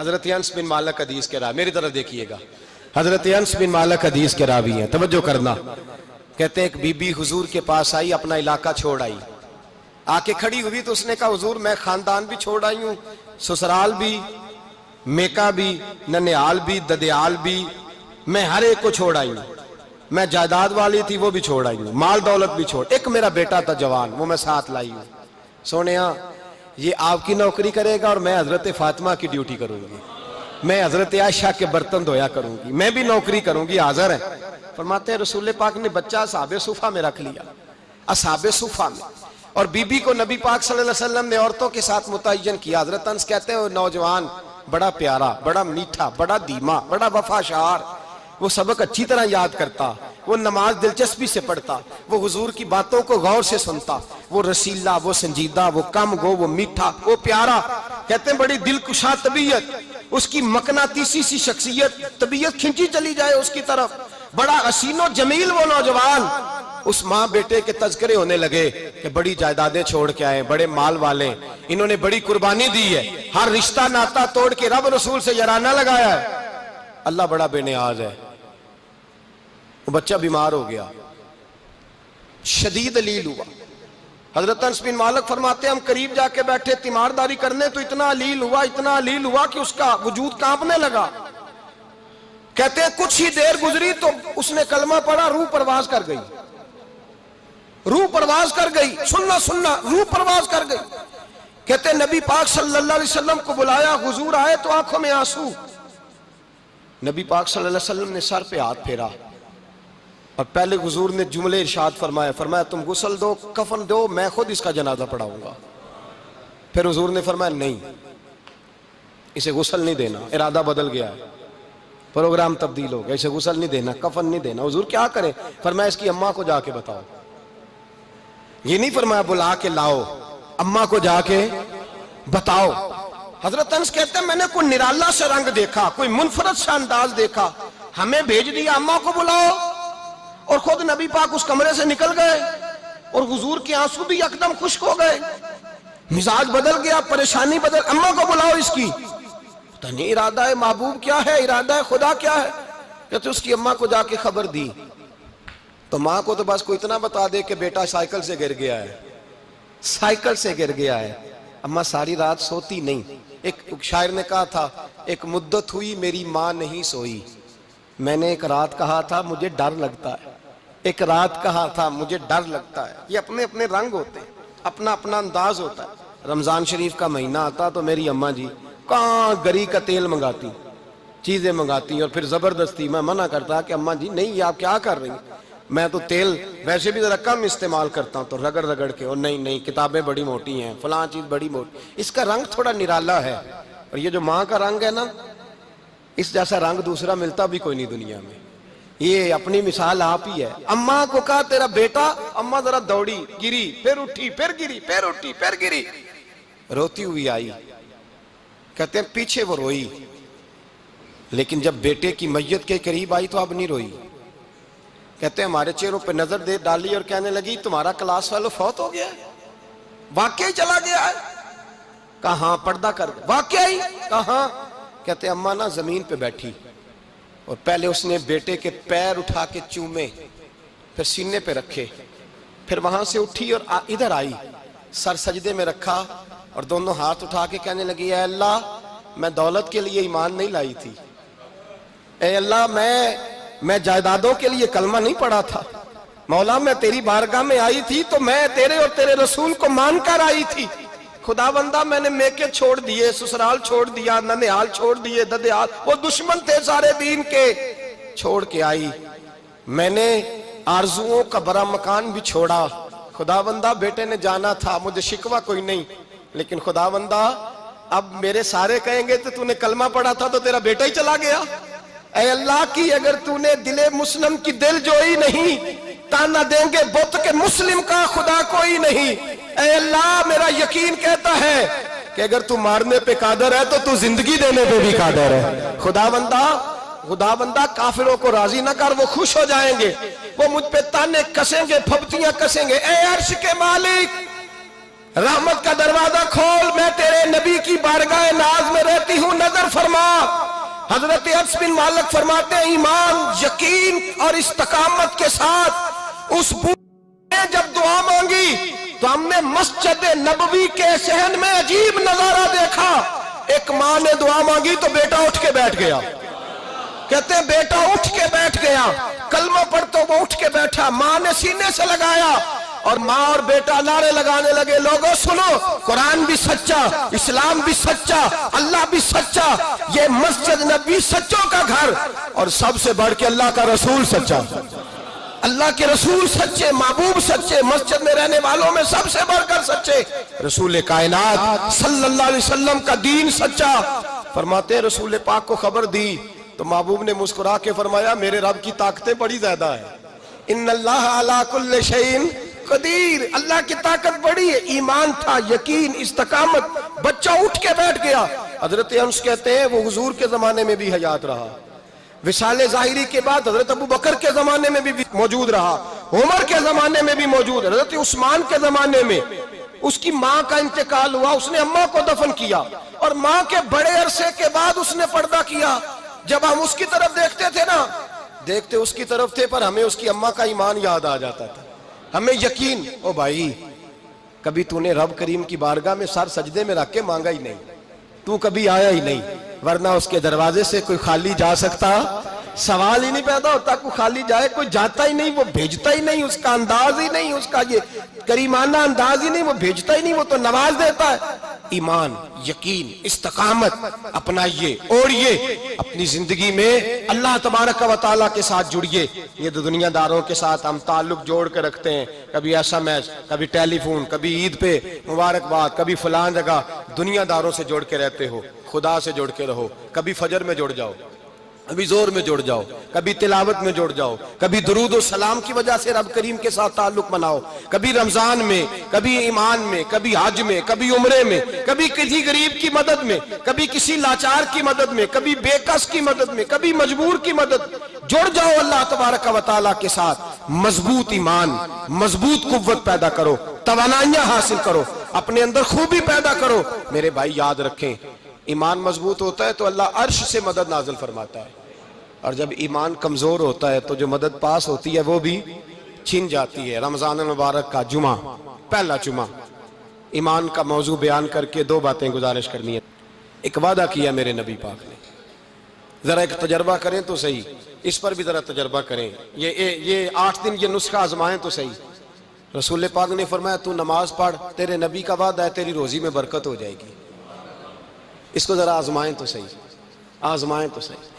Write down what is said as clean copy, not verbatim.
حضرت انس بن مالک حدیث کے راوی، میری طرف دیکھیے گا، حضرت انس بن مالک حدیث کے راوی ہیں، توجہ کرنا۔ کہتے ہیں ایک بی بی حضور کے پاس آئی، اپنا علاقہ چھوڑ آئی، آ کے کھڑی ہوئی تو اس نے کہا حضور میں خاندان بھی چھوڑ آئی ہوں، سسرال بھی، میکا بھی، ننیال بھی، ددیال بھی، میں ہر ایک کو چھوڑ آئی ہوں، میں جائیداد والی تھی وہ بھی چھوڑ آئی ہوں، مال دولت بھی چھوڑ، ایک میرا بیٹا تھا جوان وہ میں ساتھ لائی ہوں۔ سونیا یہ آپ کی نوکری کرے گا اور میں حضرت فاطمہ کی ڈیوٹی کروں گی، میں حضرت عائشہ کے برتن دھویا کروں گی، میں بھی نوکری کروں گی، حاضر ہے۔ فرماتے ہیں رسول پاک نے بچہ اصحاب صفہ میں رکھ لیا، اصحاب صفہ میں، اور بی بی کو نبی پاک صلی اللہ علیہ وسلم نے عورتوں کے ساتھ متعین کیا۔ حضرت انس کہتے ہیں وہ نوجوان بڑا پیارا، بڑا میٹھا، بڑا دھیما، بڑا وفاشار، وہ سبق اچھی طرح یاد کرتا، وہ نماز دلچسپی سے پڑھتا، وہ حضور کی باتوں کو غور سے سنتا، وہ رسیلا، وہ سنجیدہ، وہ کم گو، وہ میٹھا، وہ پیارا۔ کہتے ہیں بڑی دلکشا طبیعت، اس کی مقناطیسی سی شخصیت، طبیعت کھنچی چلی جائے اس کی طرف، بڑا حسین و جمیل وہ نوجوان۔ اس ماں بیٹے کے تذکرے ہونے لگے کہ بڑی جائیدادیں چھوڑ کے آئے، بڑے مال والے، انہوں نے بڑی قربانی دی ہے، ہر رشتہ ناتا توڑ کے رب رسول سے یارانہ لگایا ہے، اللہ بڑا بے نیاز ہے۔ وہ بچہ بیمار ہو گیا، شدید علیل ہوا۔ حضرت انس بن مالک فرماتے ہیں ہم قریب جا کے بیٹھے تیمارداری کرنے تو اتنا علیل ہوا کہ اس کا وجود کانپنے لگا۔ کہتے ہیں کچھ ہی دیر گزری تو اس نے کلمہ پڑھا، روح پرواز کر گئی، روح پرواز کر گئی، سننا روح پرواز کر گئی۔ کہتے ہیں نبی پاک صلی اللہ علیہ وسلم کو بلایا، حضور آئے تو آنکھوں میں آنسو۔ نبی پاک صلی اللہ علیہ وسلم نے سر پہ ہاتھ پھیرا اور پہلے حضور نے جملے ارشاد فرمایا تم غسل دو، کفن دو، میں خود اس کا جنازہ پڑھاؤں گا۔ پھر حضور نے فرمایا نہیں، اسے غسل نہیں دینا، ارادہ بدل گیا ہے، پروگرام تبدیل ہو گیا، اسے غسل نہیں دینا، کفن نہیں دینا۔ حضور کیا کریں؟ فرمایا اس کی اماں کو جا کے بتاؤ۔ یہ نہیں فرمایا بلا کے لاؤ، اماں کو جا کے بتاؤ۔ حضرت انس کہتے ہیں میں نے کوئی نرالا سے رنگ دیکھا، کوئی منفرد سا انداز دیکھا، ہمیں بھیج دیا اماں کو بلاؤ، اور خود نبی پاک اس کمرے سے نکل گئے، اور حضور کے آنسو بھی یکدم خشک ہو گئے، مزاج بدل گیا، پریشانی بدل، اماں کو بلاؤ اس کی۔ پتہ نہیں ارادہ ہے محبوب کیا ہے، ارادہ ہے خدا کیا ہے۔ کہتے اس کی اماں کو جا کے خبر دی تو ماں کو تو بس کوئی اتنا بتا دے کہ بیٹا سائیکل سے گر گیا ہے، سائیکل سے گر گیا ہے۔ اماں ساری رات سوتی نہیں۔ ایک شاعر نے کہا تھا ایک مدت ہوئی میری ماں نہیں سوئی، میں نے ایک رات کہا تھا مجھے ڈر لگتا ہے، ایک رات کہا تھا مجھے ڈر لگتا ہے۔ یہ اپنے اپنے رنگ ہوتے ہیں، اپنا اپنا انداز ہوتا ہے۔ رمضان شریف کا مہینہ آتا تو میری اماں جی کہاں گری کا تیل منگاتی، چیزیں منگاتی، اور پھر زبردستی میں منع کرتا کہ اماں جی نہیں یہ آپ کیا کر رہی ہیں، میں تو تیل ویسے بھی ذرا کم استعمال کرتا ہوں، تو رگڑ رگڑ کے، اور نہیں کتابیں بڑی موٹی ہیں، فلاں چیز بڑی موٹی، اس کا رنگ تھوڑا نرالا ہے۔ اور یہ جو ماں کا رنگ ہے نا، اس جیسا رنگ دوسرا ملتا بھی کوئی نہیں دنیا میں۔ یہ اپنی مثال آپ ہی ہے۔ اماں کو کہا تیرا بیٹا، اماں ذرا دوڑی، گری، پھر اٹھی، پھر گری، پھر اٹھی، پھر گری، روتی ہوئی آئی۔ کہتے ہیں پیچھے وہ روئی، لیکن جب بیٹے کی میت کے قریب آئی تو اب نہیں روئی۔ کہتے ہیں ہمارے چہروں پہ نظر دے ڈالی اور کہنے لگی تمہارا کلاس فیلو فوت ہو گیا ہے، واقعی چلا گیا ہے؟ کہاں پردہ کر واقعی؟ کہاں؟ کہتے ہیں اماں نا زمین پہ بیٹھی، اور پہلے اس نے بیٹے کے پیر اٹھا کے چومے، پھر سینے پہ رکھے، پھر وہاں سے اٹھی اور ادھر آئی، سر سجدے میں رکھا اور دونوں ہاتھ اٹھا کے کہنے لگی اے اللہ میں دولت کے لیے ایمان نہیں لائی تھی، اے اللہ میں جائیدادوں کے لیے کلمہ نہیں پڑھا تھا، مولا میں تیری بارگاہ میں آئی تھی تو میں تیرے اور تیرے رسول کو مان کر آئی تھی، خدا بندہ میں نے میکے چھوڑ دیے، سسرال چھوڑ دیا، ننیال چھوڑ دیے، ددیال، وہ دشمن تھے سارے دین کے، چھوڑ کے آئی، میں نے آرزوؤں کا بڑا مکان بھی چھوڑا، خدا بندہ بیٹے نے جانا تھا، مجھے شکوہ کوئی نہیں، لیکن خدا بندہ اب میرے سارے کہیں گے تو نے کلمہ پڑھا تھا تو تیرا بیٹا ہی چلا گیا، اے اللہ کی اگر تو نے دل مسلم کی دل جوئی نہیں، تانا دیں گے بت کے مسلم کا خدا کوئی نہیں، اے اللہ میرا یقین کہتا ہے کہ اگر تو مارنے پہ قادر ہے تو تو زندگی دینے پہ بھی قادر ہے، خدا بندہ کافروں کو راضی نہ کر، وہ خوش ہو جائیں گے، وہ مجھ پہ تانے کسیں گے، پھپتیاں کسیں گے، اے عرش کے مالک رحمت کا دروازہ کھول، میں تیرے نبی کی بارگاہ ناز میں رہتی ہوں، نظر فرما حضرت انس بن مالک فرماتے ہیں ایمان، یقین اور استقامت کے ساتھ اس بوڑھے نے جب دعا مانگی تو ہم نے مسجد نبوی کے صحن میں عجیب نظارہ دیکھا. ایک ماں نے دعا مانگی تو بیٹا اٹھ کے بیٹھ گیا. کہتے ہیں بیٹا اٹھ کے بیٹھ گیا، کلمہ پڑھ تو وہ اٹھ کے بیٹھا، ماں نے سینے سے لگایا اور ماں اور بیٹا نعرے لگانے لگے، لوگوں سنو، قرآن بھی سچا، اسلام بھی سچا، اللہ بھی سچا، یہ مسجد نبی سچوں کا گھر، اور سب سے بڑھ کے اللہ کا رسول سچا. اللہ کے رسول سچے، محبوب سچے، مسجد میں رہنے والوں میں سب سے بڑھ کر سچے، رسول کائنات صلی اللہ علیہ وسلم کا دین سچا. فرماتے ہیں رسول پاک کو خبر دی تو محبوب نے مسکرا کے فرمایا میرے رب کی طاقتیں بڑی زیادہ ہیں. ان اللہ علی کل شیء قدیر، اللہ کی طاقت بڑی ہے. ایمان تھا، یقین، استقامت، بچہ اٹھ کے بیٹھ گیا. حضرت انس کہتے ہیں وہ حضور کے زمانے میں بھی حیات رہا، وصال ظاہری کے بعد حضرت ابو بکر کے زمانے میں بھی موجود رہا، عمر کے زمانے میں بھی موجود، حضرت عثمان کے زمانے میں. اس کی ماں کا انتقال ہوا، اس نے اماں کو دفن کیا اور ماں کے بڑے عرصے کے بعد اس نے پردہ کیا. جب ہم اس کی طرف دیکھتے تھے نا، دیکھتے اس کی طرف تھے پر ہمیں اس کی اماں کا ایمان یاد آ جاتا تھا، ہمیں یقین. او بھائی، کبھی تو نے رب کریم کی بارگاہ میں سر سجدے میں رکھ کے مانگا ہی نہیں، تو کبھی آیا ہی نہیں، ورنہ اس کے دروازے سے کوئی خالی جا سکتا؟ سوال ہی نہیں پیدا ہوتا کوئی خالی جائے. کوئی جاتا ہی نہیں، وہ بھیجتا ہی نہیں، اس کا انداز ہی نہیں، اس کا یہ کریمانہ انداز ہی نہیں، وہ بھیجتا ہی نہیں، وہ تو نواز دیتا ہے. ایمان، یقین، استقامت اپنائیے، اوڑھیے اپنی زندگی میں، اللہ تبارک و تعالیٰ کے ساتھ جڑیے. یہ دنیا داروں کے ساتھ ہم تعلق جوڑ کے رکھتے ہیں، کبھی ایس ایم ایس، کبھی ٹیلی فون، کبھی عید پہ مبارکباد، کبھی فلان جگہ. دنیا داروں سے جوڑ کے رہتے ہو، خدا سے جوڑ کے رہو. کبھی فجر میں جڑ جاؤ، کبھی زور میں جڑ جاؤ، کبھی تلاوت میں جڑ جاؤ، کبھی درود و سلام کی وجہ سے رب کریم کے ساتھ تعلق بناؤ، کبھی رمضان میں، کبھی ایمان میں، کبھی حج میں، کبھی عمرے میں، کبھی کسی غریب کی مدد میں، کبھی کسی لاچار کی مدد میں، کبھی بے کس کی مدد میں، کبھی مجبور کی مدد. جڑ جاؤ اللہ تبارک و تعالیٰ کے ساتھ. مضبوط ایمان، مضبوط قوت پیدا کرو، توانائیاں حاصل کرو، اپنے اندر خوبی پیدا کرو. میرے بھائی یاد رکھیں، ایمان مضبوط ہوتا ہے تو اللہ عرش سے مدد نازل فرماتا ہے، اور جب ایمان کمزور ہوتا ہے تو جو مدد پاس ہوتی ہے وہ بھی چھن جاتی ہے. رمضان المبارک کا جمعہ، پہلا جمعہ، ایمان کا موضوع بیان کر کے دو باتیں گزارش کرنی ہے. ایک وعدہ کیا میرے نبی پاک نے، ذرا ایک تجربہ کریں تو صحیح، اس پر بھی ذرا تجربہ کریں. یہ 8 دن یہ نسخہ آزمائیں تو صحیح. رسول پاک نے فرمایا تو نماز پڑھ، تیرے نبی کا وعدہ ہے تیری روزی میں برکت ہو جائے گی. اس کو ذرا آزمائیں تو صحیح، آزمائیں تو صحیح.